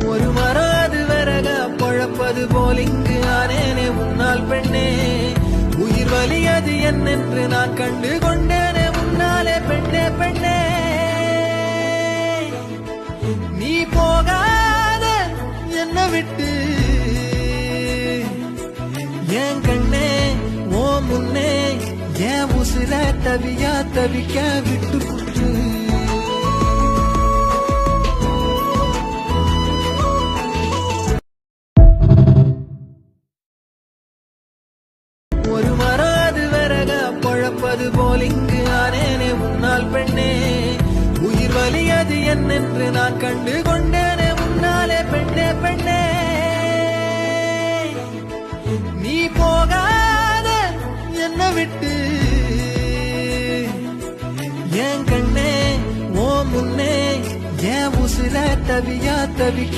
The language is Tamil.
ஒரு மரம் அது விறக பொழப்பது போல் இங்கு ஆனேனே உன்னால் பெண்ணே. உயிர் வலி அது என்னென்று நான் கண்டு கொண்டேனே முன்னாலே பெண்ணே பெண்ணே. நீ போகாத என்ன விட்டு என் கண்ணே ஓ முன்னே என் உசுர தவியா தவிக்க விட்டு புட்டு. ஒரு மரம் அது விறக பொழப்பது போல் இங்கு ஆனேனே உன்னால் பெண்ணே. உயிர் வலி அது என்னென்று நான் கண்டு கொண்டேனே முன்னாலே பெண்ணே பெண்ணே. நீ போகாத என்ன விட்டு என் கண்ணே ஓ முன்னே என் உசுர தவியா தவிக்க